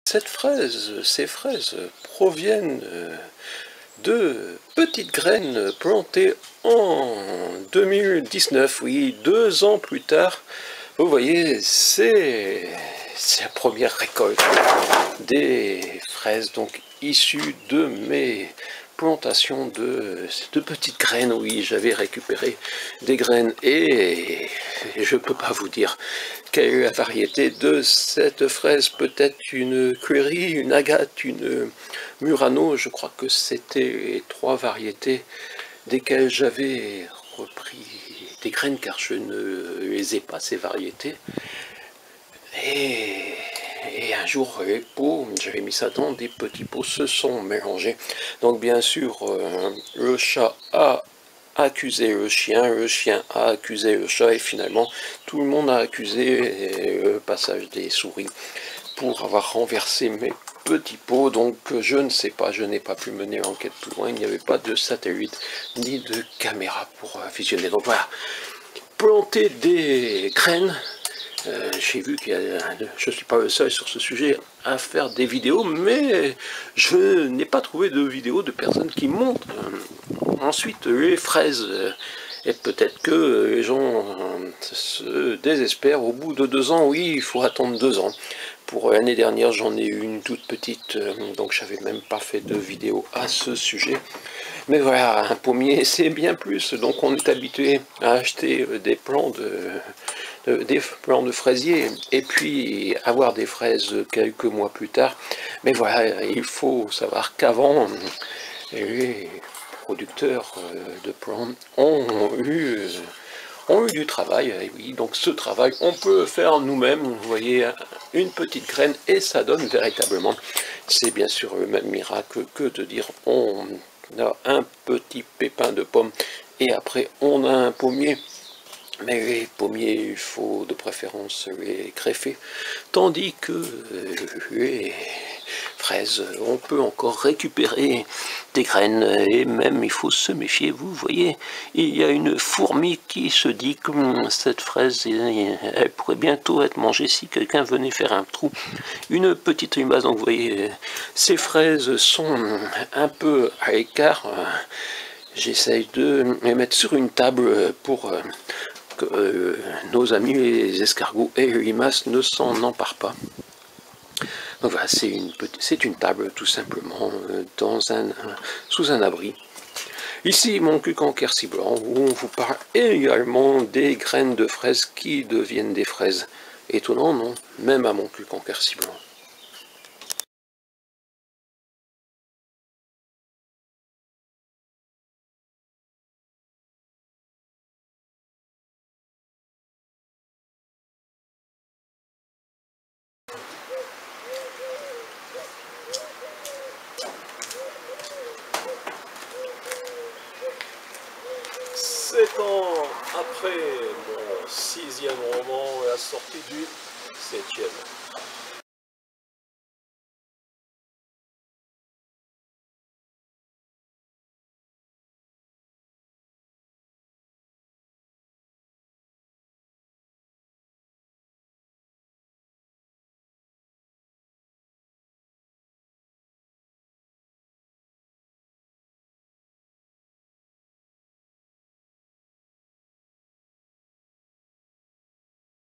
Ces fraises proviennent de petites graines plantées en 2019, oui, 2 ans plus tard. Vous voyez, c'est la première récolte des fraises, donc issues de mes plantations de petites graines. Oui, j'avais récupéré des graines et je ne peux pas vous dire quelle est la variété de cette fraise. Peut-être une Query, une Agate, une Murano. Je crois que c'était les 3 variétés desquelles j'avais repris des graines, car je ne les ai pas, ces variétés. Et un jour, les pots, j'avais mis ça dans des petits pots, se sont mélangés. Donc bien sûr, le chat a accusé le chien a accusé le chat, et finalement, tout le monde a accusé le passage des souris pour avoir renversé mes petits pots. Donc je ne sais pas, je n'ai pas pu mener l'enquête plus loin, il n'y avait pas de satellite ni de caméra pour visionner. Donc voilà, planter des graines. J'ai vu qu'il y a, je ne suis pas le seul sur ce sujet à faire des vidéos, mais je n'ai pas trouvé de vidéo de personnes qui montrent ensuite les fraises. Et peut-être que les gens se désespèrent au bout de 2 ans. Oui, il faut attendre 2 ans. Pour l'année dernière, j'en ai eu une toute petite, donc je n'avais même pas fait de vidéo à ce sujet. Mais voilà, un pommier, c'est bien plus. Donc on est habitué à acheter des plants de fraisiers et puis avoir des fraises quelques mois plus tard. Mais voilà, il faut savoir qu'avant, les producteurs de plants ont eu du travail. Et oui, donc ce travail, on peut le faire nous-mêmes. Vous voyez, une petite graine et ça donne véritablement. C'est bien sûr le même miracle que de dire on a un petit pépin de pomme et après on a un pommier. Mais les pommiers, il faut de préférence les greffer, tandis que les fraises, on peut encore récupérer des graines, et même il faut se méfier. Vous voyez, il y a une fourmi qui se dit que cette fraise, elle pourrait bientôt être mangée si quelqu'un venait faire un trou. Une petite limace, donc vous voyez, ces fraises sont un peu à l'écart. J'essaye de les mettre sur une table pour que nos amis les escargots et les limaces ne s'en emparent pas. Donc voilà, c'est une table tout simplement sous un abri. Ici, mon cucanquer si blanc, où on vous parle également des graines de fraises qui deviennent des fraises. Étonnant, non? Même à mon cucanquer si blanc. Sept ans après mon 6e roman, la sortie du 7e.